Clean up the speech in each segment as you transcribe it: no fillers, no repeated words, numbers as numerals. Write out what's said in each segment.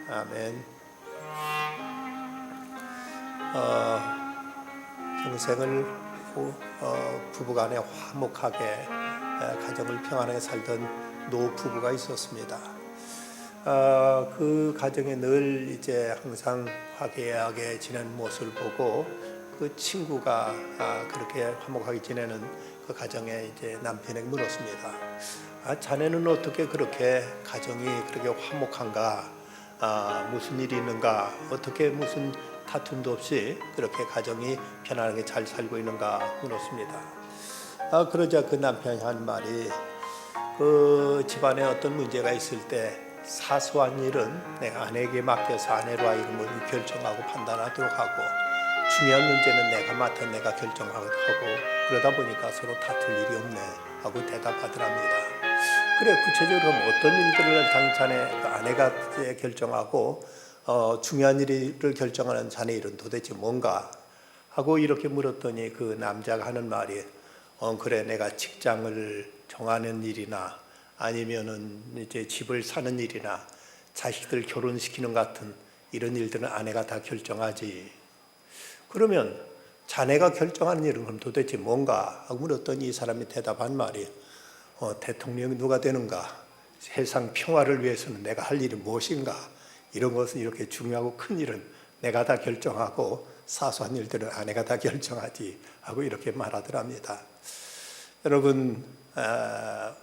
아멘. 평생을 부부간에 화목하게 가정을 평안하게 살던 노부부가 있었습니다. 그 가정에 늘 이제 항상 화기애애하게 지내는 모습을 보고 그 친구가 그렇게 화목하게 지내는 그 가정에 이제 남편에게 물었습니다. 자네는 어떻게 그렇게 가정이 그렇게 화목한가? 무슨 일이 있는가? 어떻게 무슨 다툼도 없이 그렇게 가정이 편안하게 잘 살고 있는가 물었습니다. 그러자 그 남편이 한 말이, 그 집안에 어떤 문제가 있을 때 사소한 일은 내가 아내에게 맡겨서 아내로 하여금 결정하고 판단하도록 하고, 중요한 문제는 내가 맡아 내가 결정하고 그러다 보니까 서로 다툴 일이 없네 하고 대답하더랍니다. 그래, 구체적으로 어떤 일들을 자네 아내가 결정하고 중요한 일을 결정하는 자네 일은 도대체 뭔가 하고 이렇게 물었더니 그 남자가 하는 말이, 그래, 내가 직장을 정하는 일이나 아니면은 이제 집을 사는 일이나 자식들 결혼시키는 같은 이런 일들은 아내가 다 결정하지. 그러면 자네가 결정하는 일은 그럼 도대체 뭔가 하고 물었더니 이 사람이 대답한 말이, 대통령이 누가 되는가, 세상 평화를 위해서는 내가 할 일이 무엇인가, 이런 것은 이렇게 중요하고 큰 일은 내가 다 결정하고 사소한 일들은 아내가 다 결정하지 하고 이렇게 말하더랍니다. 여러분,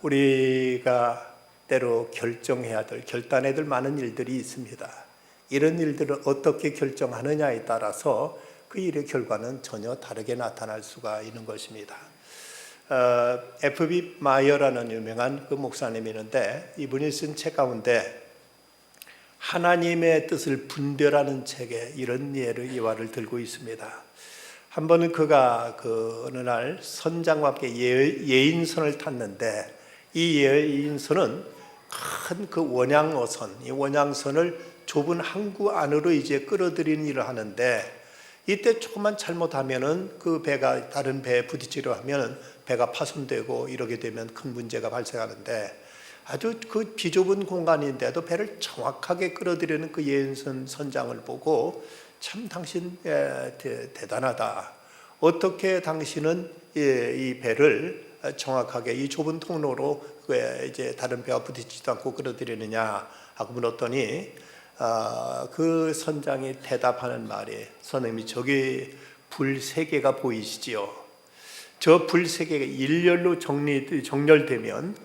우리가 때로 결정해야 될, 결단해야 될 많은 일들이 있습니다. 이런 일들을 어떻게 결정하느냐에 따라서 그 일의 결과는 전혀 다르게 나타날 수가 있는 것입니다. F.B. 마이어라는 유명한 그 목사님이 있는데, 이분이 쓴 책 가운데 하나님의 뜻을 분별하는 책에 이런 예화를 들고 있습니다. 한 번은 그가 어느 날 선장과 함께 예인선을 탔는데, 이 예인선은 큰 그 원양어선, 이 원양선을 좁은 항구 안으로 이제 끌어들이는 일을 하는데, 이때 조금만 잘못하면은 그 배가 다른 배에 부딪히려 하면은 배가 파손되고 이러게 되면 큰 문제가 발생하는데, 아주 그 비좁은 공간인데도 배를 정확하게 끌어들이는 그 예인선 선장을 보고, 참 당신 대단하다. 어떻게 당신은 이 배를 정확하게 이 좁은 통로로 이제 다른 배와 부딪히지도 않고 끌어들이느냐 하고 물었더니, 그 선장이 대답하는 말이, 선생님이 저기 불 3개가 보이시지요? 저 불 3개가 일렬로 정렬되면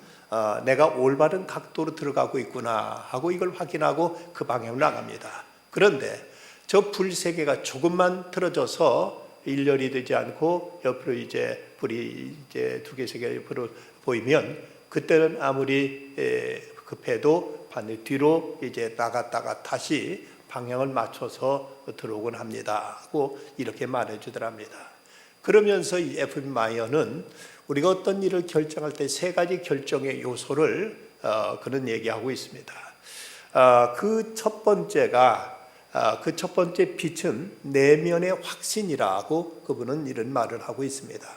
내가 올바른 각도로 들어가고 있구나 하고 이걸 확인하고 그 방향으로 나갑니다. 그런데 저 불 3개가 조금만 틀어져서 일렬이 되지 않고 옆으로 이제 불이 이제 2개, 3개 옆으로 보이면, 그때는 아무리 급해도 반대 뒤로 이제 나갔다가 다시 방향을 맞춰서 들어오곤 합니다 하고 이렇게 말해주더랍니다. 그러면서 이 F.B. 마이어는 우리가 어떤 일을 결정할 때 3가지 결정의 요소를 그런 얘기하고 있습니다. 그 첫 번째 빛은 내면의 확신이라고 그분은 이런 말을 하고 있습니다.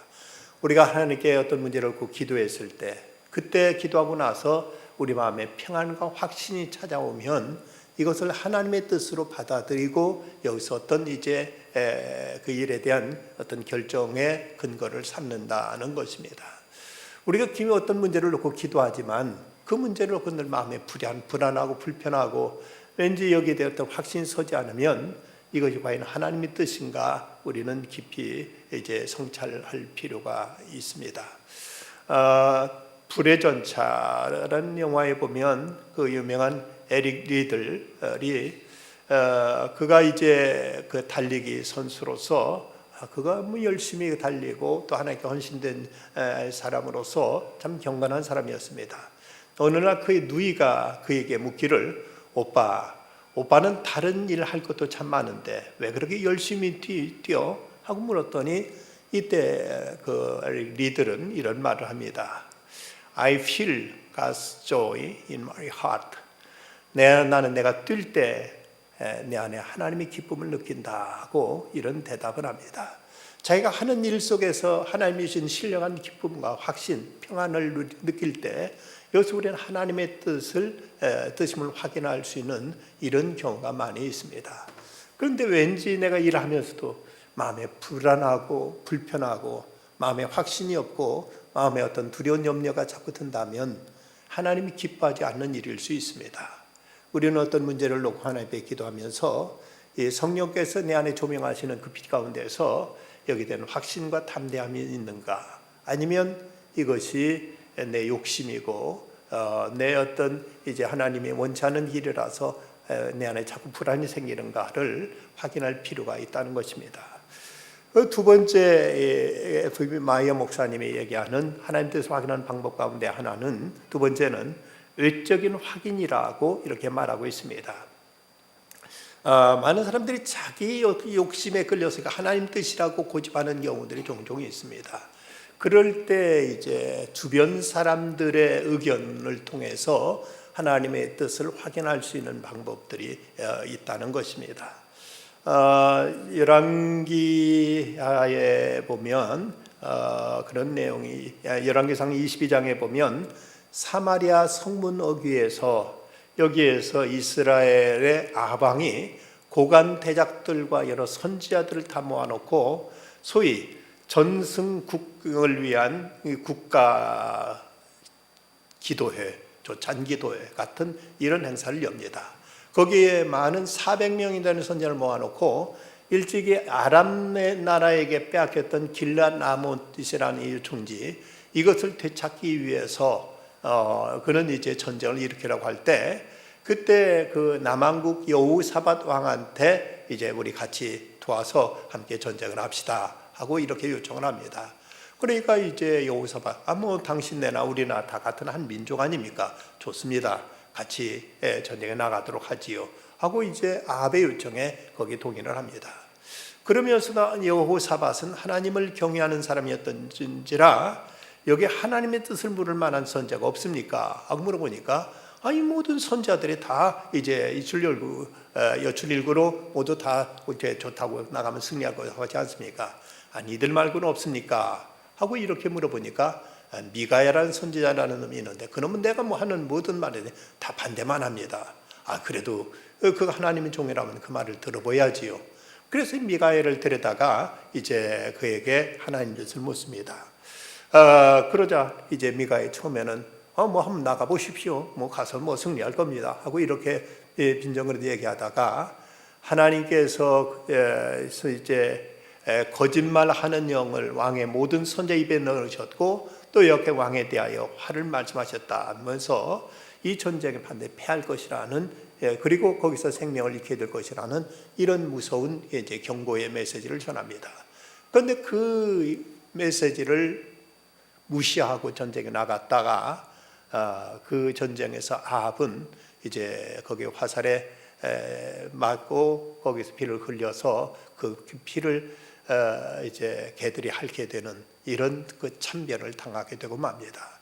우리가 하나님께 어떤 문제를 놓고 기도했을 때, 그때 기도하고 나서 우리 마음에 평안과 확신이 찾아오면 이것을 하나님의 뜻으로 받아들이고 여기서 어떤 이제 그 일에 대한 어떤 결정의 근거를 삼는다는 것입니다. 우리가 어떤 문제를 놓고 기도하지만 그 문제를 놓고 늘 마음에 불안하고 불편하고 왠지 여기에 대해 어떤 확신이 서지 않으면 이것이 과연 하나님의 뜻인가, 우리는 깊이 이제 성찰할 필요가 있습니다. 불의 전차라는 영화에 보면 그 유명한 에릭 리들이 그가 이제 그 달리기 선수로서 그가 열심히 달리고 또 하나님께 헌신된 사람으로서 참 경건한 사람이었습니다. 어느 날 그의 누이가 그에게 묻기를, 오빠는 다른 일을 할 것도 참 많은데 왜 그렇게 열심히 뛰어? 하고 물었더니, 이때 그 리들은 이런 말을 합니다. I feel God's joy in my heart. 나는 내가 뛸 때 내 안에 하나님의 기쁨을 느낀다고 이런 대답을 합니다. 자기가 하는 일 속에서 하나님이 주신 신령한 기쁨과 확신, 평안을 느낄 때 여기서 우리는 하나님의 뜻임을 확인할 수 있는 이런 경우가 많이 있습니다. 그런데 왠지 내가 일하면서도 마음에 불안하고 불편하고 마음에 확신이 없고 마음에 어떤 두려운 염려가 자꾸 든다면 하나님이 기뻐하지 않는 일일 수 있습니다. 우리는 어떤 문제를 놓고 하나님께 기도하면서 성령께서 내 안에 조명하시는 그 빛 가운데서 여기 되는 확신과 담대함이 있는가, 아니면 이것이 내 욕심이고 내 어떤 이제 하나님이 원치 않는 일이라서 내 안에 자꾸 불안이 생기는가를 확인할 필요가 있다는 것입니다. 두 번째 FB 마이어 목사님이 얘기하는 하나님 뜻을 확인하는 방법 가운데 하나는, 두 번째는 외적인 확인이라고 이렇게 말하고 있습니다. 많은 사람들이 자기 욕심에 끌려서 하나님 뜻이라고 고집하는 경우들이 종종 있습니다. 그럴 때 이제 주변 사람들의 의견을 통해서 하나님의 뜻을 확인할 수 있는 방법들이 있다는 것입니다. 열왕기하에 보면 그런 내용이, 열왕기상 22장에 보면 사마리아 성문 어귀에서, 여기에서 이스라엘의 아방이 고관 대작들과 여러 선지자들을 다 모아놓고 소위 전승국을 위한 국가 기도회, 잔기도회 같은 이런 행사를 엽니다. 거기에 많은 400명이 되는 선지자를 모아놓고 일찍이 아람 나라에게 빼앗겼던 길랏 라못이라는 이 총지, 이것을 되찾기 위해서 그는 이제 전쟁을 일으키라고 할 때, 그때 그 남왕국 여호사밧 왕한테 이제 우리 같이 도와서 함께 전쟁을 합시다 하고 이렇게 요청을 합니다. 그러니까 이제 여호사밧, 뭐 당신네나 우리나 다 같은 한 민족 아닙니까? 좋습니다. 같이 전쟁에 나가도록 하지요 하고 이제 아합의 요청에 거기 동의를 합니다. 그러면서도 여호사밧은 하나님을 경외하는 사람이었던지라 여기 하나님의 뜻을 물을 만한 선지자가 없습니까? 하고 물어보니까 이 모든 선지자들이 다 이제 여출일구로 모두 다 좋다고 나가면 승리할 거 하지 않습니까? 이들 말고는 없습니까? 하고 이렇게 물어보니까 미가야라는 선지자라는 놈이 있는데 그놈은 내가 뭐 하는 모든 말에 다 반대만 합니다. 그래도 그 하나님의 종이라면 그 말을 들어봐야지요. 그래서 미가야를 데려다가 이제 그에게 하나님 뜻을 묻습니다. 그러자 이제 미가야 처음에는 뭐 한번 나가 보십시오. 뭐 가서 뭐 승리할 겁니다. 하고 이렇게 빈정거리듯 얘기하다가 하나님께서 이제 거짓말하는 영을 왕의 모든 선자 입에 넣으셨고 또 이렇게 왕에 대하여 화를 말씀하셨다 하면서 이 전쟁에 반드시 패할 것이라는, 그리고 거기서 생명을 잃게 될 것이라는 이런 무서운 이제 경고의 메시지를 전합니다. 그런데 그 메시지를 무시하고 전쟁에 나갔다가 그 전쟁에서 아합은 이제 거기 화살에 맞고 거기서 피를 흘려서 그 피를 이제 개들이 핥게 되는 이런 그 참변을 당하게 되고 맙니다.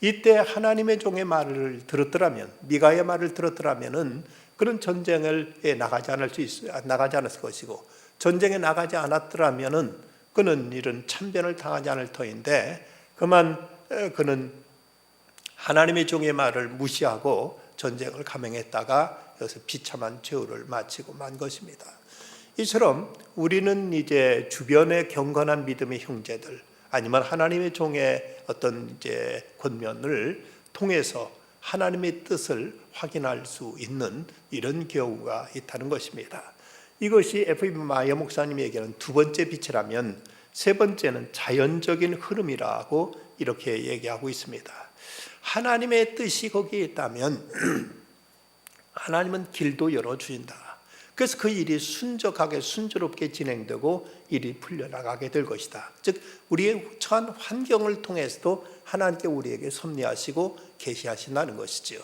이때 하나님의 종의 말을 들었더라면, 미가의 말을 들었더라면은 그런 전쟁을 나가지 않았을 것이고, 전쟁에 나가지 않았더라면은 그는 이런 참변을 당하지 않을 터인데, 그만 그는 하나님의 종의 말을 무시하고 전쟁을 감행했다가 여기서 비참한 최후를 마치고 만 것입니다. 이처럼 우리는 이제 주변의 경건한 믿음의 형제들, 아니면 하나님의 종의 어떤 이제 권면을 통해서 하나님의 뜻을 확인할 수 있는 이런 경우가 있다는 것입니다. 이것이 FB 마이어 목사님이 얘기하는 두 번째 빛이라면, 세 번째는 자연적인 흐름이라고 이렇게 얘기하고 있습니다. 하나님의 뜻이 거기에 있다면 하나님은 길도 열어주신다. 그래서 그 일이 순적하게 순조롭게 진행되고 일이 풀려나가게 될 것이다. 즉 우리의 처한 환경을 통해서도 하나님께 우리에게 섭리하시고 계시하신다는 것이죠.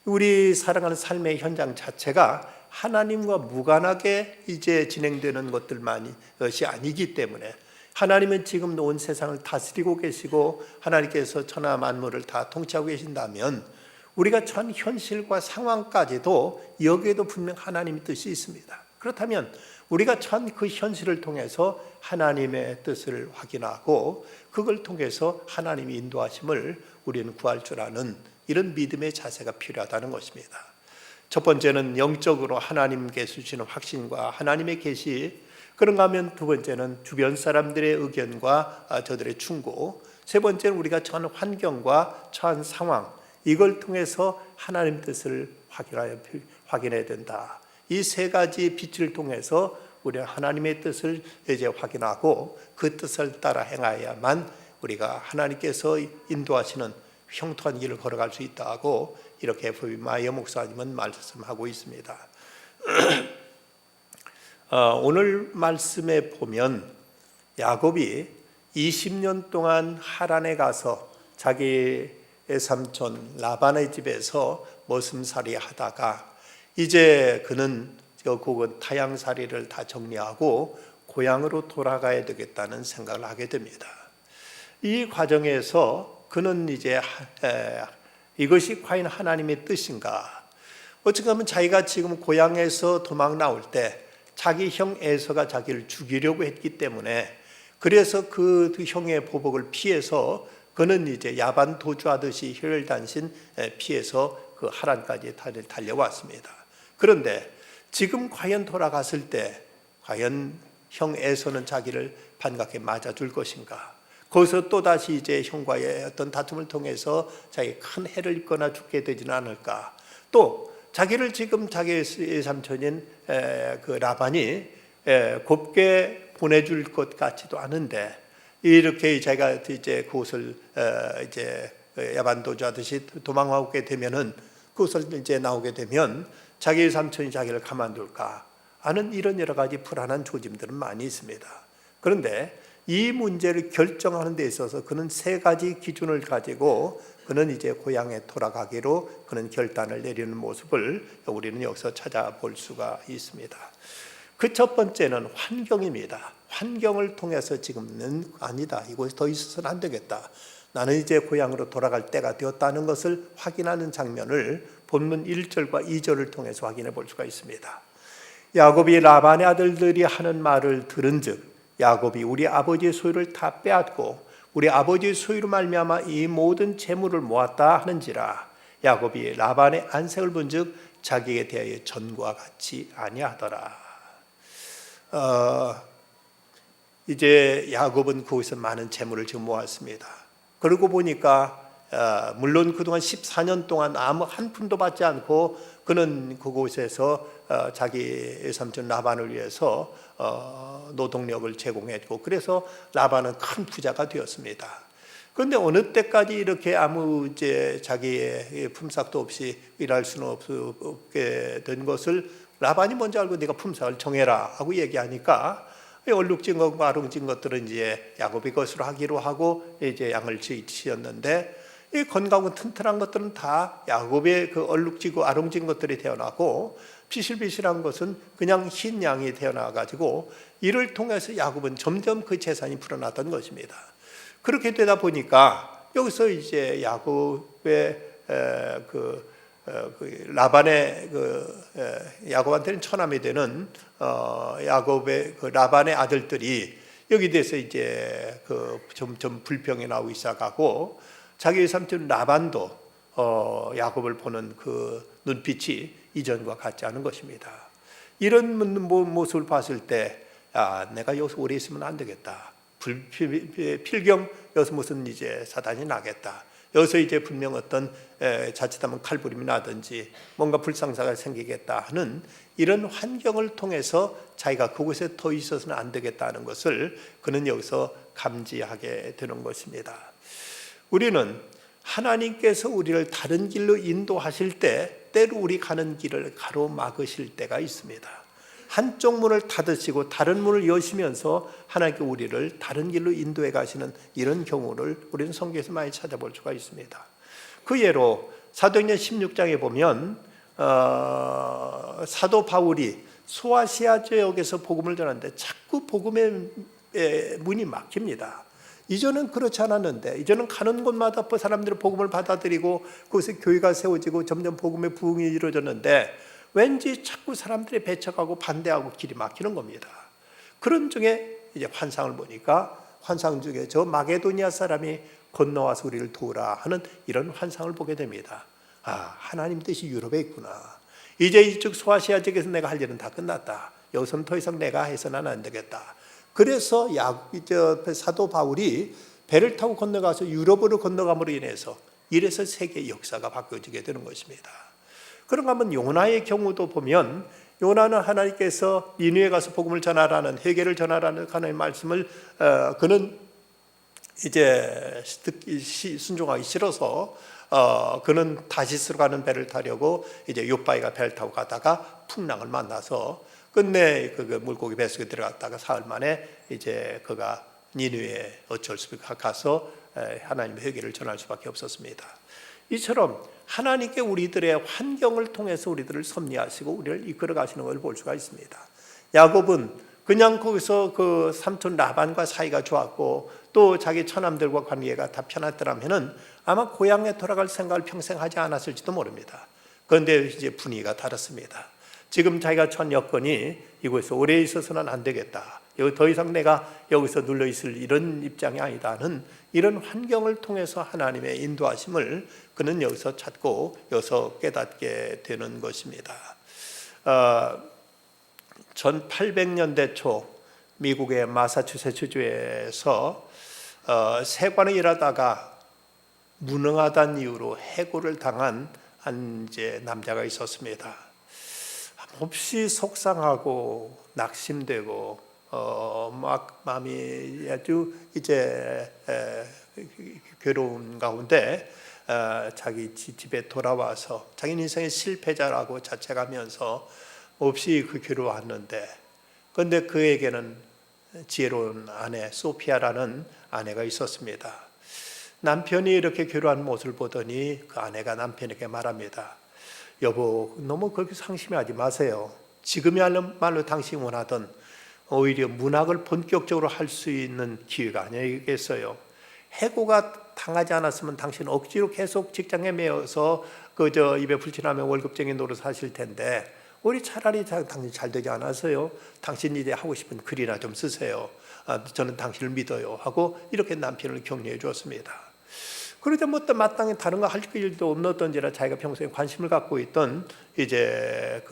우리 살아가는 삶의 현장 자체가 하나님과 무관하게 이제 진행되는 것이 아니기 때문에, 하나님은 지금 온 세상을 다스리고 계시고 하나님께서 천하 만물을 다 통치하고 계신다면 우리가 처한 현실과 상황까지도 여기에도 분명 하나님의 뜻이 있습니다. 그렇다면 우리가 처한 그 현실을 통해서 하나님의 뜻을 확인하고 그걸 통해서 하나님의 인도하심을 우리는 구할 줄 아는 이런 믿음의 자세가 필요하다는 것입니다. 첫 번째는 영적으로 하나님께서 주시는 확신과 하나님의 계시, 그런가 하면 두 번째는 주변 사람들의 의견과 저들의 충고, 세 번째는 우리가 처한 환경과 처한 상황, 이걸 통해서 하나님 뜻을 확인해야 된다. 이 세 가지 빛을 통해서 우리가 하나님의 뜻을 이제 확인하고 그 뜻을 따라 행하여야만 우리가 하나님께서 인도하시는 형통한 길을 걸어갈 수 있다고 이렇게 FB 마이어 목사님은 말씀하고 있습니다. 오늘 말씀에 보면 야곱이 20년 동안 하란에 가서 자기의 삼촌 라반의 집에서 머슴살이 하다가 이제 그는 그곳 타향살이를 다 정리하고 고향으로 돌아가야 되겠다는 생각을 하게 됩니다. 이 과정에서 그는 이제 이것이 과연 하나님의 뜻인가? 어떻게 보면 자기가 지금 고향에서 도망 나올 때 자기 형 에서가 자기를 죽이려고 했기 때문에 그래서 그 형의 보복을 피해서 그는 이제 야반 도주하듯이 혈단신 피해서 그 하란까지 달려왔습니다. 그런데 지금 과연 돌아갔을 때 과연 형 에서는 자기를 반갑게 맞아줄 것인가? 거기서 또다시 이제 형과의 어떤 다툼을 통해서 자기 큰 해를 입거나 죽게 되지는 않을까? 또 자기를 지금 자기 삼촌인 그 라반이 곱게 보내줄 것 같지도 않은데 이렇게 자기가 이제 그곳을 이제 야반도주하듯이 도망하게 되면은 그것을 이제 나오게 되면 자기 삼촌이 자기를 가만둘까 하는 이런 여러 가지 불안한 조짐들은 많이 있습니다. 그런데 이 문제를 결정하는 데 있어서 그는 세 가지 기준을 가지고 그는 이제 고향에 돌아가기로 그는 결단을 내리는 모습을 우리는 여기서 찾아볼 수가 있습니다. 그 첫 번째는 환경입니다. 환경을 통해서 지금은 아니다, 이곳에 더 있어서는 안 되겠다, 나는 이제 고향으로 돌아갈 때가 되었다는 것을 확인하는 장면을 본문 1절과 2절을 통해서 확인해 볼 수가 있습니다. 야곱이 라반의 아들들이 하는 말을 들은즉 야곱이 우리 아버지의 소유를 다 빼앗고 우리 아버지의 소유로 말미암아 이 모든 재물을 모았다 하는지라. 야곱이 라반의 안색을 본즉 자기에 대하여 전과 같이 아니하더라. 이제 야곱은 거기서 많은 재물을 지금 모았습니다. 그러고 보니까 물론 그동안 14년 동안 아무 한 푼도 받지 않고 그는 그곳에서 자기 삼촌 라반을 위해서 노동력을 제공했고 그래서 라반은 큰 부자가 되었습니다. 그런데 어느 때까지 이렇게 아무 이제 자기의 품삯도 없이 일할 수는 없게 된 것을 라반이 먼저 알고 네가 품삯을 정해라 하고 얘기하니까 얼룩진 것과 아롱진 것들은 이제 야곱이 것으로 하기로 하고 이제 양을 지었는데 이 건강하고 튼튼한 것들은 다 야곱의 그 얼룩지고 아롱진 것들이 태어나고 비실비실한 것은 그냥 흰 양이 태어나 가지고 이를 통해서 야곱은 점점 그 재산이 불어났던 것입니다. 그렇게 되다 보니까 여기서 이제 야곱의 그 라반의 야곱한테는 처남이 되는 야곱의 그 라반의 아들들이 여기 대해서 이제 점점 불평이 나오기 시작하고 자기 삼촌 라반도 야곱을 보는 그 눈빛이 이전과 같지 않은 것입니다. 이런 모습을 봤을 때 내가 여기서 오래 있으면 안 되겠다. 필경 여기서 무슨 이제 사단이 나겠다. 여기서 이제 분명 어떤 자칫하면 칼부림이 나든지 뭔가 불상사가 생기겠다 하는 이런 환경을 통해서 자기가 그곳에 더 있어서는 안 되겠다는 것을 그는 여기서 감지하게 되는 것입니다. 우리는 하나님께서 우리를 다른 길로 인도하실 때 때로 우리 가는 길을 가로막으실 때가 있습니다. 한쪽 문을 닫으시고 다른 문을 여시면서 하나님께 우리를 다른 길로 인도해 가시는 이런 경우를 우리는 성경에서 많이 찾아볼 수가 있습니다. 그 예로 사도행전 16장에 보면 사도 바울이 소아시아 지역에서 복음을 전하는데 자꾸 복음의 문이 막힙니다. 이전은 그렇지 않았는데 이전은 가는 곳마다 사람들이 복음을 받아들이고 그곳에 교회가 세워지고 점점 복음의 부흥이 이루어졌는데 왠지 자꾸 사람들이 배척하고 반대하고 길이 막히는 겁니다. 그런 중에 이제 환상을 보니까 환상 중에 저 마게도니아 사람이 건너와서 우리를 도우라 하는 이런 환상을 보게 됩니다. 아, 하나님 뜻이 유럽에 있구나. 이제 이쪽 소아시아 지역에서 내가 할 일은 다 끝났다. 여기서는 더 이상 내가 해서는 안 되겠다. 그래서 사도 바울이 배를 타고 건너가서 유럽으로 건너감으로 인해서 이래서 세계 역사가 바뀌어지게 되는 것입니다. 그런가 하면 요나의 경우도 보면 요나는 하나님께서 니느웨에 가서 복음을 전하라는, 회개를 전하라는 하나님의 말씀을 그는 이제 순종하기 싫어서 그는 다시스로 가는 배를 타려고 이제 욥바이가 배를 타고 가다가 풍랑을 만나서 끝내 그 물고기 뱃속에 들어갔다가 사흘 만에 이제 그가 니느웨에 어쩔 수 없이 가서 하나님의 회개를 전할 수밖에 없었습니다. 이처럼 하나님께 우리들의 환경을 통해서 우리들을 섭리하시고 우리를 이끌어 가시는 걸 볼 수가 있습니다. 야곱은 그냥 거기서 그 삼촌 라반과 사이가 좋았고 또 자기 처남들과 관계가 다 편했더라면은 아마 고향에 돌아갈 생각을 평생 하지 않았을지도 모릅니다. 그런데 이제 분위기가 다릅니다. 지금 자기가 처한 여건이 이곳에서 오래 있어서는 안 되겠다. 여기 더 이상 내가 여기서 눌러 있을 이런 입장이 아니다는 이런 환경을 통해서 하나님의 인도하심을 그는 여기서 찾고 여기서 깨닫게 되는 것입니다. 1800년대 초 미국의 마사추세츠주에서 세관을 일하다가 무능하다는 이유로 해고를 당한 한 이제 남자가 있었습니다. 몹시 속상하고 낙심되고 막 마음이 아주 이제 괴로운 가운데 자기 집에 돌아와서 자기 인생의 실패자라고 자책하면서 몹시 괴로워하는데, 그런데 그에게는 지혜로운 아내 소피아라는 아내가 있었습니다. 남편이 이렇게 괴로워하는 모습을 보더니 그 아내가 남편에게 말합니다. 여보, 너무 그렇게 상심하지 마세요. 지금이야말로 당신이 원하던 오히려 문학을 본격적으로 할 수 있는 기회가 아니겠어요. 해고가 당하지 않았으면 당신은 억지로 계속 직장에 매여서 그저 입에 불친하며 월급쟁이 노릇 하실 텐데 우리 차라리 당신 잘 되지 않았어요. 당신 이제 하고 싶은 글이나 좀 쓰세요. 저는 당신을 믿어요 하고 이렇게 남편을 격려해 주었습니다. 그러자 뭐 마땅히 다른 거 할 일도 없었던지라 자기가 평소에 관심을 갖고 있던 이제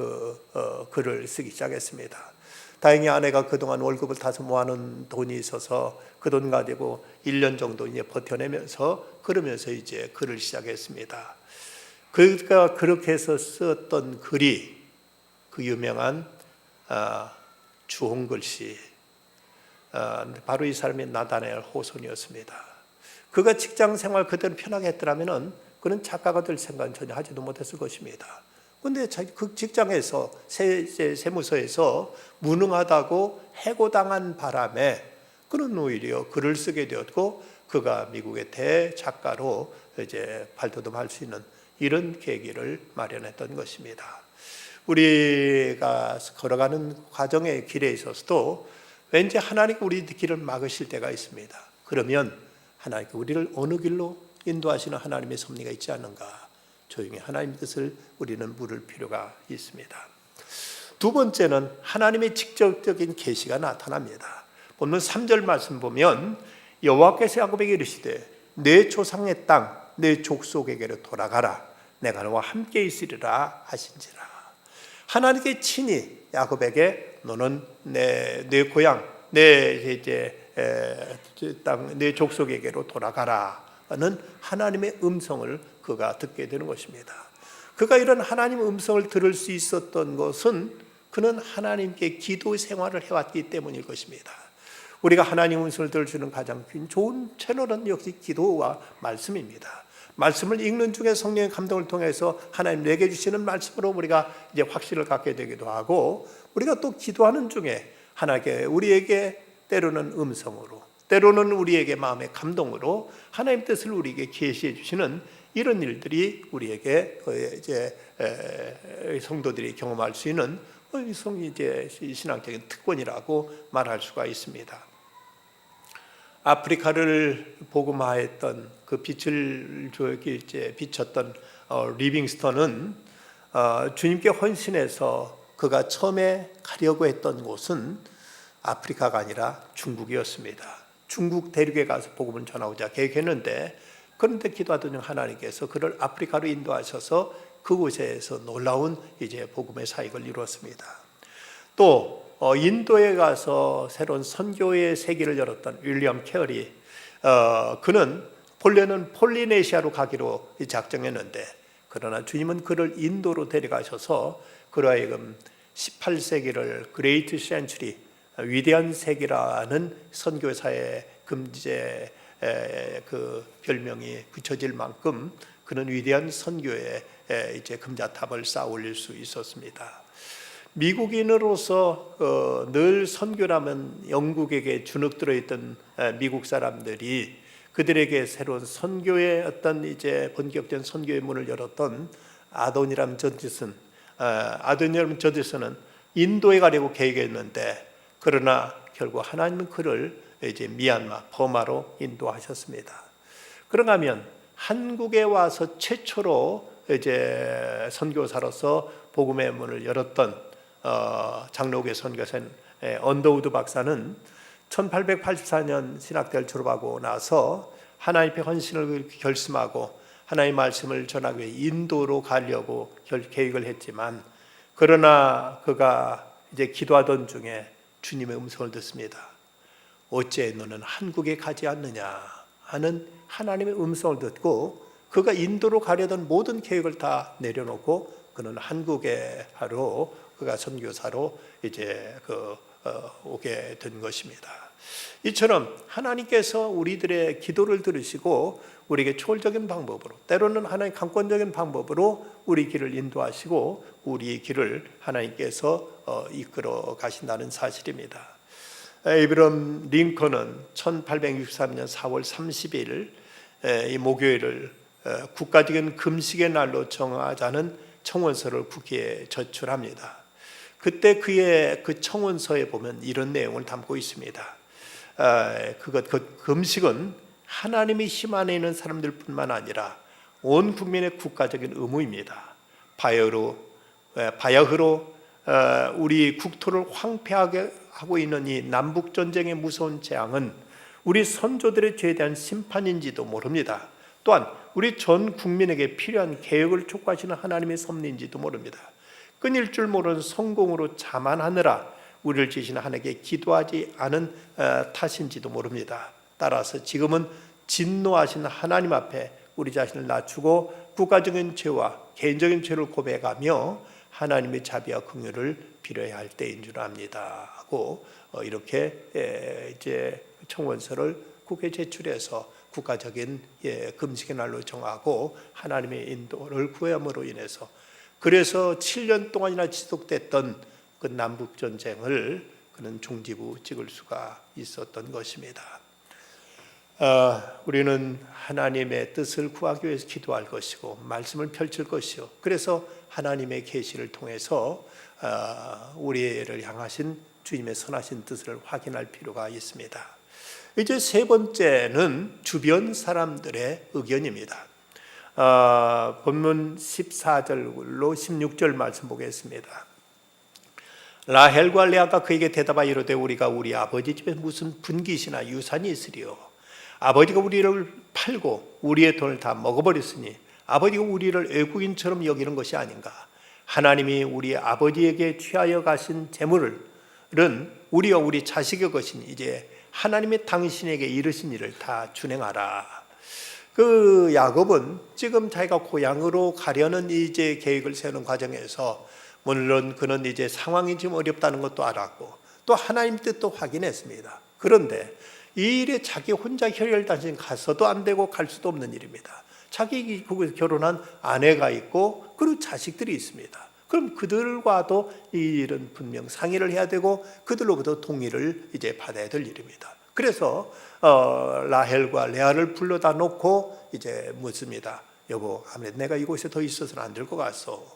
글을 쓰기 시작했습니다. 다행히 아내가 그동안 월급을 타서 모아놓은 돈이 있어서 그 돈 가지고 1년 정도 이제 버텨내면서 그러면서 이제 글을 시작했습니다. 그가 그렇게 해서 썼던 글이 그 유명한 주홍글씨, 바로 이 사람이 나다나엘 호손이었습니다. 그가 직장 생활 그대로 편하게 했더라면 그는 작가가 될 생각은 전혀 하지도 못했을 것입니다. 그런데 그 직장에서 세무서에서 무능하다고 해고당한 바람에 그는 오히려 글을 쓰게 되었고 그가 미국의 대작가로 이제 발돋움할 수 있는 이런 계기를 마련했던 것입니다. 우리가 걸어가는 과정의 길에 있어서도 왠지 하나님이 우리 길을 막으실 때가 있습니다. 그러면 하나님께 우리를 어느 길로 인도하시는 하나님의 섭리가 있지 않는가, 조용히 하나님의 뜻을 우리는 물을 필요가 있습니다. 두 번째는 하나님의 직접적인 계시가 나타납니다. 본문 3절 말씀 보면 여호와께서 야곱에게 이르시되 내 조상의 땅 내 족속에게로 돌아가라, 내가 너와 함께 있으리라 하신지라. 하나님께 친히 야곱에게 너는 내 고향 내 땅 내 족속에게로 돌아가라는 하나님의 음성을 그가 듣게 되는 것입니다. 그가 이런 하나님의 음성을 들을 수 있었던 것은 그는 하나님께 기도 생활을 해왔기 때문일 것입니다. 우리가 하나님의 음성을 들을 수 있는 가장 좋은 채널은 역시 기도와 말씀입니다. 말씀을 읽는 중에 성령의 감동을 통해서 하나님 내게 주시는 말씀으로 우리가 이제 확신을 갖게 되기도 하고, 우리가 또 기도하는 중에 하나님께 우리에게 때로는 음성으로, 때로는 우리에게 마음의 감동으로 하나님 뜻을 우리에게 계시해 주시는 이런 일들이 우리에게 이제 성도들이 경험할 수 있는 이제 신앙적인 특권이라고 말할 수가 있습니다. 아프리카를 복음화했던 그 빛을 비쳤던 리빙스턴은 주님께 헌신해서 그가 처음에 가려고 했던 곳은 아프리카가 아니라 중국이었습니다. 중국 대륙에 가서 복음을 전하고자 계획했는데, 그런데 기도하던 중 하나님께서 그를 아프리카로 인도하셔서 그곳에서 놀라운 이제 복음의 사역을 이루었습니다. 또 인도에 가서 새로운 선교의 세계를 열었던 윌리엄 캐리, 그는 본래는 폴리네시아로 가기로 작정했는데, 그러나 주님은 그를 인도로 데려가셔서 그로 하여금 18세기를 그레이트 센츄리, 위대한 세기라는 선교사의 금제 그 별명이 붙여질 만큼 그는 위대한 선교에 이제 금자탑을 쌓아 올릴 수 있었습니다. 미국인으로서 늘 선교라면 영국에게 주눅 들어있던 미국 사람들이 그들에게 새로운 선교의 어떤 이제 본격적인 선교의 문을 열었던 아도니람 저디슨, 아도니람 저디슨은 인도에 가려고 계획했는데, 그러나 결국 하나님은 그를 이제 미얀마, 버마로 인도하셨습니다. 그런가 하면 한국에 와서 최초로 이제 선교사로서 복음의 문을 열었던 장로교회 선교사인 언더우드 박사는 1884년 신학대를 졸업하고 나서 하나님 앞에 헌신을 결심하고 하나님의 말씀을 전하기 위해 인도로 가려고 계획을 했지만, 그러나 그가 이제 기도하던 중에 주님의 음성을 듣습니다. 어째 너는 한국에 가지 않느냐 하는 하나님의 음성을 듣고 그가 인도로 가려던 모든 계획을 다 내려놓고 그는 한국에 하러 그가 선교사로 이제 오게 된 것입니다. 이처럼 하나님께서 우리들의 기도를 들으시고 우리에게 초월적인 방법으로, 때로는 하나님 강권적인 방법으로 우리 길을 인도하시고 우리 길을 하나님께서 이끌어 가신다는 사실입니다. 에이브럼 링컨은 1863년 4월 30일 이 목요일을 국가적인 금식의 날로 정하자는 청원서를 국회에 제출합니다. 그때 그의 그 청원서에 보면 이런 내용을 담고 있습니다. 그 금식은 하나님의 힘 안에 있는 사람들뿐만 아니라 온 국민의 국가적인 의무입니다. 바야흐로 우리 국토를 황폐하게 하고 있는 이 남북 전쟁의 무서운 재앙은 우리 선조들의 죄에 대한 심판인지도 모릅니다. 또한 우리 전 국민에게 필요한 개혁을 촉구하시는 하나님의 섭리인지도 모릅니다. 끊일 줄 모르는 성공으로 자만하느라 우리를 지시는 하나님께 기도하지 않은 탓인지도 모릅니다. 따라서 지금은 진노하시는 하나님 앞에 우리 자신을 낮추고 국가적인 죄와 개인적인 죄를 고백하며 하나님의 자비와 긍휼을 빌어야 할 때인 줄 압니다 하고 이렇게 이제 청원서를 국회에 제출해서 국가적인 금식의 날로 정하고 하나님의 인도를 구함으로 인해서, 그래서 7년 동안이나 지속됐던 그 남북 전쟁을 그는 종지부 찍을 수가 있었던 것입니다. 우리는 하나님의 뜻을 구하기 위해서 기도할 것이고 말씀을 펼칠 것이요, 그래서 하나님의 계시를 통해서 우리를 향하신 주님의 선하신 뜻을 확인할 필요가 있습니다. 이제 세 번째는 주변 사람들의 의견입니다. 본문 14절로 16절 말씀 보겠습니다. 라헬과 레아가 그에게 대답하여 이르되 우리가 우리 아버지 집에 무슨 분깃이나 유산이 있으리요. 아버지가 우리를 팔고 우리의 돈을 다 먹어버렸으니 아버지가 우리를 외국인처럼 여기는 것이 아닌가. 하나님이 우리 아버지에게 취하여 가신 재물은 우리와 우리 자식의 것이니 이제 하나님이 당신에게 이르신 일을 다 준행하라. 그 야곱은 지금 자기가 고향으로 가려는 이제 계획을 세우는 과정에서 물론 그는 이제 상황이 좀 어렵다는 것도 알았고 또 하나님 뜻도 확인했습니다. 그런데 이 일에 자기 혼자 혈혈단신 가서도 안 되고 갈 수도 없는 일입니다. 자기 거기서 결혼한 아내가 있고 그리고 자식들이 있습니다. 그럼 그들과도 이 일은 분명 상의를 해야 되고 그들로부터 동의를 이제 받아야 될 일입니다. 그래서 라헬과 레아를 불러다 놓고 이제 묻습니다. 여보, 아무래도 내가 이곳에 더 있어서는 안 될 것 같소.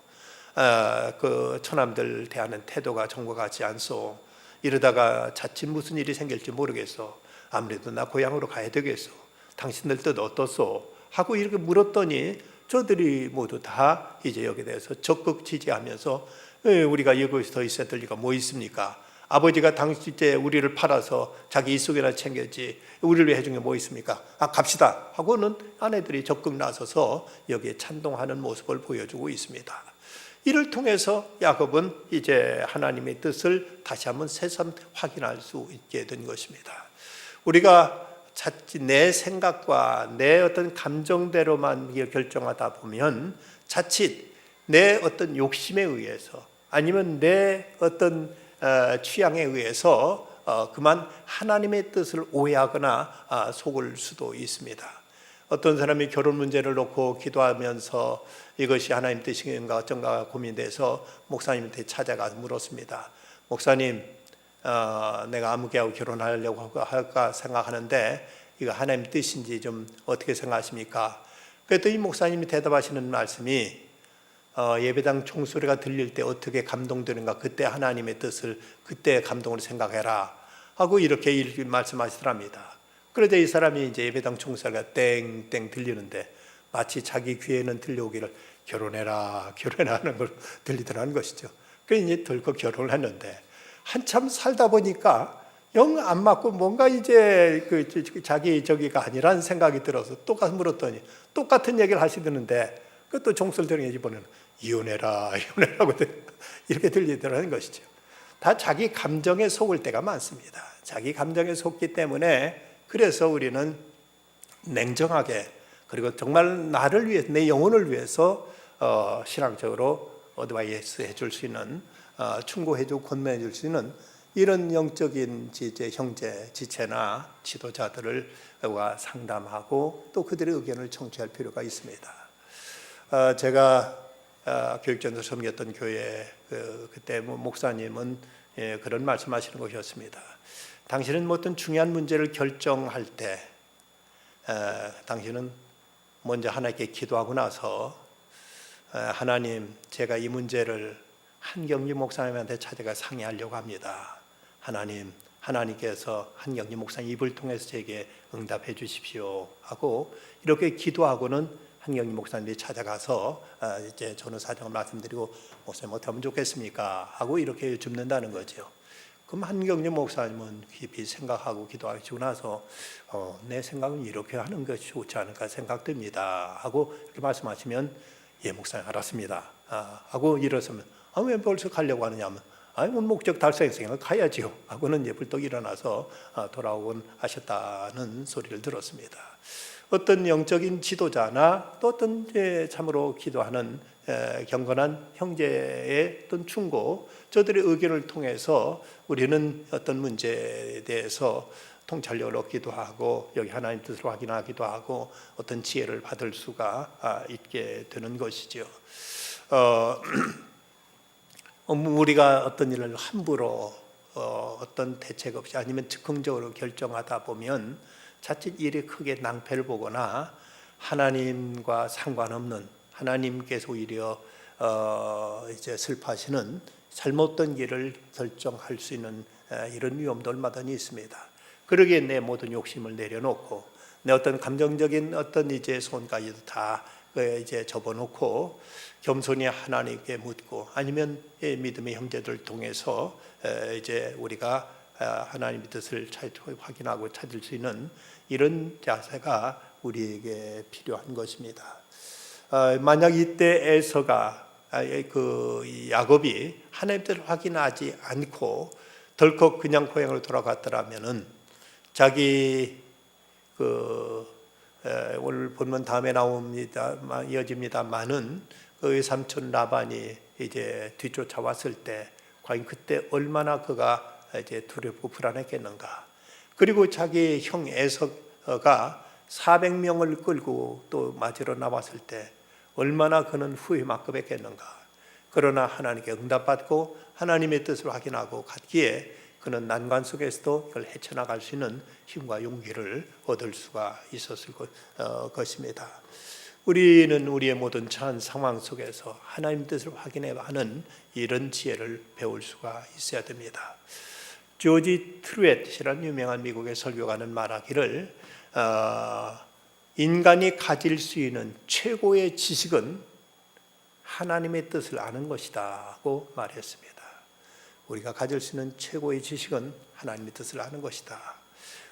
그 처남들 대하는 태도가 정과 같지 않소. 이러다가 자칫 무슨 일이 생길지 모르겠소. 아무래도 나 고향으로 가야 되겠소. 당신들 뜻 어떻소? 하고 이렇게 물었더니 저들이 모두 다 이제 여기에 대해서 적극 지지하면서 우리가 이곳에 더 있어야 될 리가 뭐 있습니까? 아버지가 당시 때 우리를 팔아서 자기 이속이나 챙겼지 우리를 위해 해준 게 뭐 있습니까? 갑시다 하고는 아내들이 적극 나서서 여기에 찬동하는 모습을 보여주고 있습니다. 이를 통해서 야곱은 이제 하나님의 뜻을 다시 한번 새삼 확인할 수 있게 된 것입니다. 우리가 자칫 내 생각과 내 어떤 감정대로만 결정하다 보면 자칫 내 어떤 욕심에 의해서 아니면 내 어떤 취향에 의해서 그만 하나님의 뜻을 오해하거나 속을 수도 있습니다. 어떤 사람이 결혼 문제를 놓고 기도하면서 이것이 하나님 뜻인가 어쩐가 고민돼서 목사님한테 찾아가서 물었습니다. 목사님, 내가 아무개하고 결혼하려고 할까 생각하는데 이거 하나님 뜻인지 좀 어떻게 생각하십니까? 그랬더니 목사님이 대답하시는 말씀이 예배당 총소리가 들릴 때 어떻게 감동되는가 그때 하나님의 뜻을 그때 감동으로 생각해라 하고 이렇게 말씀하시더랍니다. 그러자 이 사람이 이제 예배당 총소리가 땡땡 들리는데 마치 자기 귀에는 들려오기를 결혼해라 하는 걸 들리더라는 것이죠. 그래서 이제 덜컥 결혼을 했는데 한참 살다 보니까 영 안 맞고 뭔가 이제 자기 저기가 아니라는 생각이 들어서 또 가서 물었더니 똑같은 얘기를 하시는데 그것도 종소리 들으니 이번에는 이혼해라고 이렇게 들리더라는 것이죠. 다 자기 감정에 속을 때가 많습니다. 자기 감정에 속기 때문에 그래서 우리는 냉정하게 그리고 정말 나를 위해 내 영혼을 위해서 신앙적으로 어드바이스 해줄 수 있는 충고해주고 권면해줄 수 있는 이런 영적인 형제 지체나 지도자들과 상담하고 또 그들의 의견을 청취할 필요가 있습니다. 제가 교육전도 섬겼던 교회 그때 목사님은 그런 말씀하시는 것이었습니다. 당신은 어떤 중요한 문제를 결정할 때 당신은 먼저 하나님께 기도하고 나서 하나님, 제가 이 문제를 한경리 목사님한테 찾아가 상의하려고 합니다. 하나님께서 한경리 목사님 입을 통해서 제게 응답해 주십시오 하고 이렇게 기도하고는 한경리 목사님이 찾아가서 이제 저는 사정을 말씀드리고 목사님 어떻게 하면 좋겠습니까 하고 이렇게 줍는다는 거죠. 그럼 한경리 목사님은 깊이 생각하고 기도하시고 나서 내 생각은 이렇게 하는 것이 좋지 않을까 생각됩니다 하고 이렇게 말씀하시면 예 목사님 알았습니다 하고 일어서면 왜 벌써 가려고 하느냐면 목적 달성했으니까 가야지요 하고는 이제 불떡 일어나서 돌아오곤 하셨다는 소리를 들었습니다. 어떤 영적인 지도자나 또 어떤 참으로 기도하는 경건한 형제의 어떤 충고, 저들의 의견을 통해서 우리는 어떤 문제에 대해서 통찰력을 얻기도 하고 여기 하나님 뜻을 확인하기도 하고 어떤 지혜를 받을 수가 있게 되는 것이죠. 우리가 어떤 일을 함부로 어떤 대책 없이 아니면 즉흥적으로 결정하다 보면 자칫 일이 크게 낭패를 보거나 하나님과 상관없는 하나님께서 오히려 이제 슬퍼하시는 잘못된 길을 결정할 수 있는 이런 위험도 얼마든지 있습니다. 그러기에 내 모든 욕심을 내려놓고 내 어떤 감정적인 어떤 이제 손까지도 다 이제 접어놓고 겸손히 하나님께 묻고 아니면 믿음의 형제들 통해서 이제 우리가 하나님의 뜻을 확인하고 찾을 수 있는 이런 자세가 우리에게 필요한 것입니다. 만약 이때 에서가 야곱이 하나님의 뜻을 확인하지 않고 덜컥 그냥 고향으로 돌아갔더라면은 자기 오늘 본문 다음에 나옵니다. 이어집니다만은 그 외삼촌 라반이 이제 뒤쫓아왔을 때 과연 그때 얼마나 그가 이제 두렵고 불안했겠는가. 그리고 자기 형 에서가 400명을 끌고 또 맞으러 나왔을 때 얼마나 그는 후회 만급했겠는가. 그러나 하나님께 응답받고 하나님의 뜻을 확인하고 갔기에 그는 난관 속에서도 이걸 헤쳐나갈 수 있는 힘과 용기를 얻을 수가 있었을 것입니다. 우리는 우리의 모든 처한 상황 속에서 하나님 뜻을 확인하는 이런 지혜를 배울 수가 있어야 됩니다. 조지 트루엣이라는 유명한 미국의 설교가는 말하기를 인간이 가질 수 있는 최고의 지식은 하나님의 뜻을 아는 것이다 고 말했습니다. 우리가 가질 수 있는 최고의 지식은 하나님의 뜻을 아는 것이다.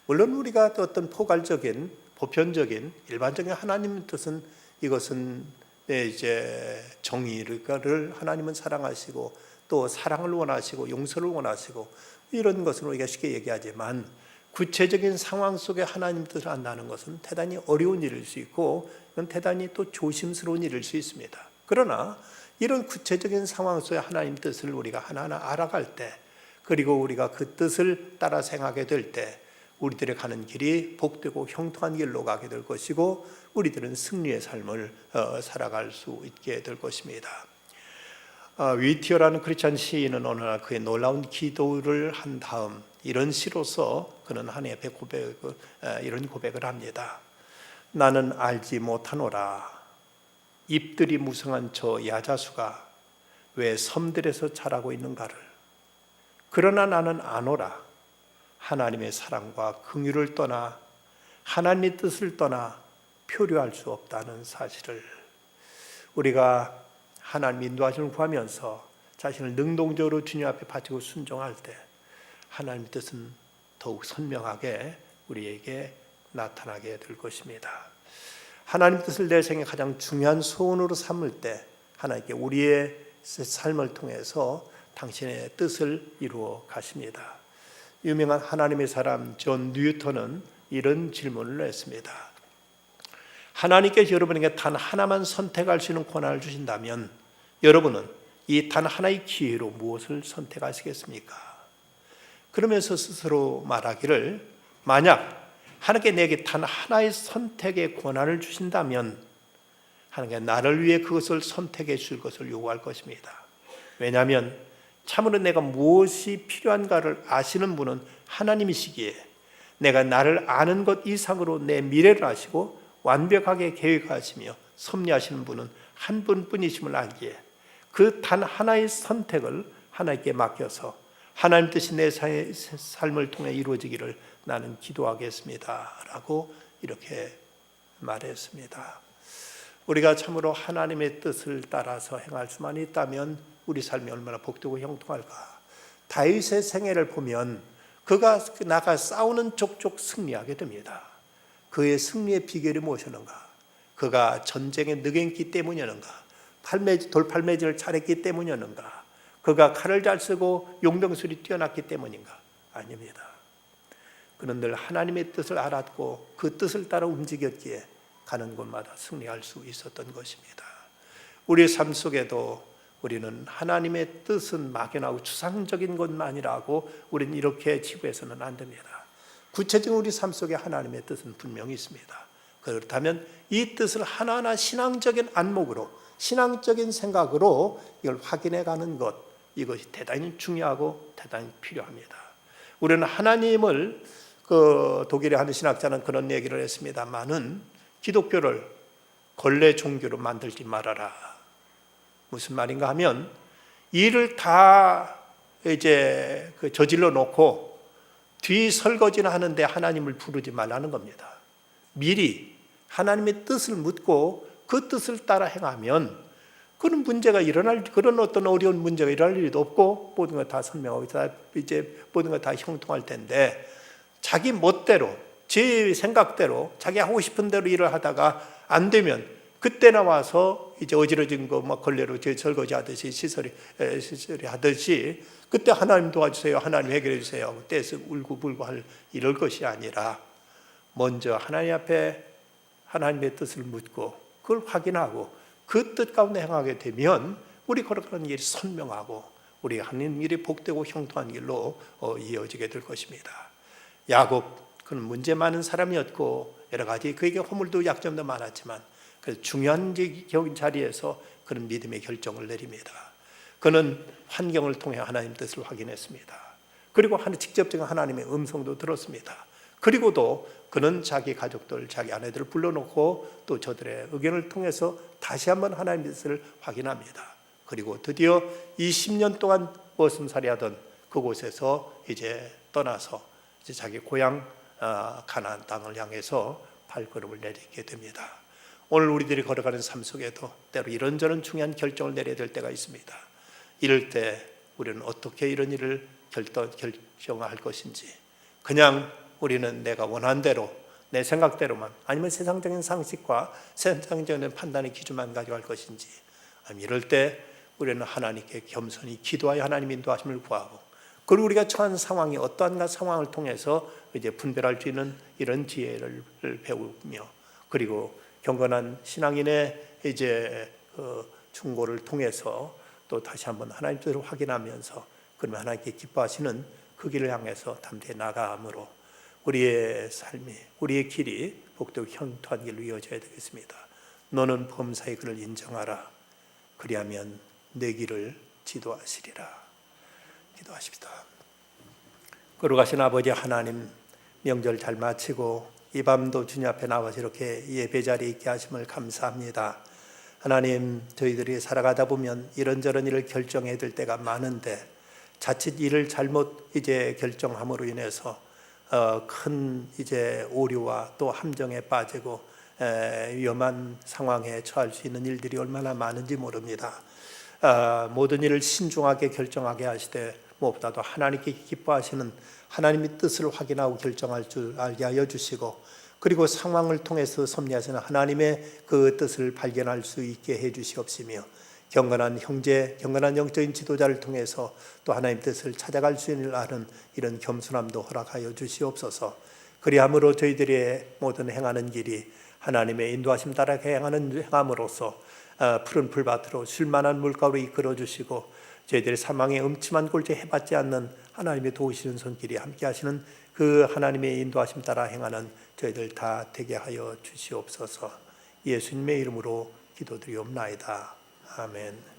물론 우리가 어떤 포괄적인, 보편적인, 일반적인 하나님의 뜻은 이것은 이제 정의를 하나님은 사랑하시고 또 사랑을 원하시고 용서를 원하시고 이런 것을 우리가 쉽게 얘기하지만 구체적인 상황 속에 하나님 뜻을 안다는 것은 대단히 어려운 일일 수 있고 이건 대단히 또 조심스러운 일일 수 있습니다. 그러나 이런 구체적인 상황 속에 하나님 뜻을 우리가 하나하나 알아갈 때 그리고 우리가 그 뜻을 따라 생각하게 될 때 우리들의 가는 길이 복되고 형통한 길로 가게 될 것이고 우리들은 승리의 삶을 살아갈 수 있게 될 것입니다. 위티어라는 크리스찬 시인은 어느 날 그의 놀라운 기도를 한 다음 이런 시로서 그는 한 해에 이런 고백을 합니다. 나는 알지 못하노라. 잎들이 무성한 저 야자수가 왜 섬들에서 자라고 있는가를. 그러나 나는 아노라. 하나님의 사랑과 긍휼을 떠나 하나님의 뜻을 떠나 표류할 수 없다는 사실을. 우리가 하나님 인도하심을 구하면서 자신을 능동적으로 주님 앞에 바치고 순종할 때 하나님의 뜻은 더욱 선명하게 우리에게 나타나게 될 것입니다. 하나님 뜻을 내 생에 가장 중요한 소원으로 삼을 때 하나님께 우리의 삶을 통해서 당신의 뜻을 이루어 가십니다. 유명한 하나님의 사람 존 뉴턴은 이런 질문을 했습니다. 하나님께서 여러분에게 단 하나만 선택할 수 있는 권한을 주신다면 여러분은 이 단 하나의 기회로 무엇을 선택하시겠습니까? 그러면서 스스로 말하기를 만약 하나님께 내게 단 하나의 선택의 권한을 주신다면 하나님께 나를 위해 그것을 선택해 줄 것을 요구할 것입니다. 왜냐하면 참으로 내가 무엇이 필요한가를 아시는 분은 하나님이시기에 내가 나를 아는 것 이상으로 내 미래를 아시고 완벽하게 계획하시며 섭리하시는 분은 한 분뿐이심을 알기에 그 단 하나의 선택을 하나님께 맡겨서 하나님 뜻이 내 삶을 통해 이루어지기를 나는 기도하겠습니다 라고 이렇게 말했습니다. 우리가 참으로 하나님의 뜻을 따라서 행할 수만 있다면 우리 삶이 얼마나 복되고 형통할까. 다윗의 생애를 보면 그가 나가 싸우는 족족 승리하게 됩니다. 그의 승리의 비결이 무엇이었는가? 그가 전쟁에 능했기 때문이었는가? 돌팔매질을 잘했기 때문이었는가? 그가 칼을 잘 쓰고 용병술이 뛰어났기 때문인가? 아닙니다. 그는 늘 하나님의 뜻을 알았고 그 뜻을 따라 움직였기에 가는 곳마다 승리할 수 있었던 것입니다. 우리의 삶 속에도 우리는 하나님의 뜻은 막연하고 추상적인 것만이라고 우리는 이렇게 치부해서는 안 됩니다. 구체적인 우리 삶 속에 하나님의 뜻은 분명히 있습니다. 그렇다면 이 뜻을 하나하나 신앙적인 안목으로 신앙적인 생각으로 이걸 확인해 가는 것, 이것이 대단히 중요하고 대단히 필요합니다. 우리는 하나님을 독일의 한 신학자는 그런 얘기를 했습니다만은 기독교를 걸레 종교로 만들지 말아라. 무슨 말인가 하면 일을 다 이제 저질러 놓고 뒤 설거지나 하는데 하나님을 부르지 말라는 겁니다. 미리 하나님의 뜻을 묻고 그 뜻을 따라 행하면 그런 문제가 그런 어떤 어려운 문제가 일어날 일도 없고 모든 것 다 선명하고 이제 모든 것 다 형통할 텐데 자기 멋대로 제 생각대로 자기 하고 싶은 대로 일을 하다가 안 되면 그때 나와서 이제 어지러진 거 막 걸레로 설거지 하듯이 시설이 하듯이 그때 하나님 도와주세요, 하나님 해결해 주세요 떼서 울고불고 이럴 것이 아니라 먼저 하나님 앞에 하나님의 뜻을 묻고 그걸 확인하고 그 뜻 가운데 행하게 되면 우리 걸어가는 길이 선명하고 우리 하는 일이 복되고 형통한 길로 이어지게 될 것입니다. 야곱 그는 문제 많은 사람이었고 여러 가지 그에게 허물도 약점도 많았지만 그래서 중요한 자리에서 그는 믿음의 결정을 내립니다. 그는 환경을 통해 하나님 뜻을 확인했습니다. 그리고 직접적인 하나님의 음성도 들었습니다. 그리고도 그는 자기 가족들, 자기 아내들을 불러놓고 또 저들의 의견을 통해서 다시 한번 하나님의 뜻을 확인합니다. 그리고 드디어 20년 동안 머슴살이 하던 그곳에서 이제 떠나서 이제 자기 고향 가나안 땅을 향해서 발걸음을 내딛게 됩니다. 오늘 우리들이 걸어가는 삶 속에도 때로 이런저런 중요한 결정을 내려야 될 때가 있습니다. 이럴 때 우리는 어떻게 이런 일을 결정할 것인지, 그냥 우리는 내가 원한 대로 내 생각대로만, 아니면 세상적인 상식과 세상적인 판단의 기준만 가져갈 것인지, 아니면 이럴 때 우리는 하나님께 겸손히 기도하여 하나님 인도하심을 구하고, 그리고 우리가 처한 상황이 어떠한 상황을 통해서 이제 분별할 수 있는 이런 지혜를 배우며, 그리고 경건한 신앙인의 이제 충고를 통해서 또 다시 한번 하나님 뜻을 확인하면서, 그러면 하나님께 기뻐하시는 그 길을 향해서 담대히 나아감으로 우리의 삶이, 우리의 길이 복되고 형통한 길로 이어져야 되겠습니다. 너는 범사의 그를 인정하라. 그리하면 내 길을 지도하시리라. 기도하십시다. 거룩하신 아버지 하나님, 명절 잘 마치고 이 밤도 주님 앞에 나와서 이렇게 예배 자리에 있게 하심을 감사합니다. 하나님, 저희들이 살아가다 보면 이런저런 일을 결정해야 될 때가 많은데, 자칫 일을 잘못 이제 결정함으로 인해서 큰 이제 오류와 또 함정에 빠지고 위험한 상황에 처할 수 있는 일들이 얼마나 많은지 모릅니다. 모든 일을 신중하게 결정하게 하시되, 무엇보다도 하나님께 기뻐하시는 하나님의 뜻을 확인하고 결정할 줄 알게 하여 주시고, 그리고 상황을 통해서 섭리하시는 하나님의 그 뜻을 발견할 수 있게 해 주시옵시며, 경건한 형제, 경건한 영적인 지도자를 통해서 또 하나님의 뜻을 찾아갈 수 있는 아는 이런 겸손함도 허락하여 주시옵소서. 그리함으로 저희들의 모든 행하는 길이 하나님의 인도하심 따라 행하는 행함으로써 푸른 풀밭으로 쉴만한 물가로 이끌어 주시고, 저희들의 사망의 음침한 골짜기 해받지 않는 하나님의 도우시는 손길이 함께 하시는 그 하나님의 인도하심 따라 행하는 저희들 다 되게 하여 주시옵소서. 예수님의 이름으로 기도드리옵나이다. 아멘.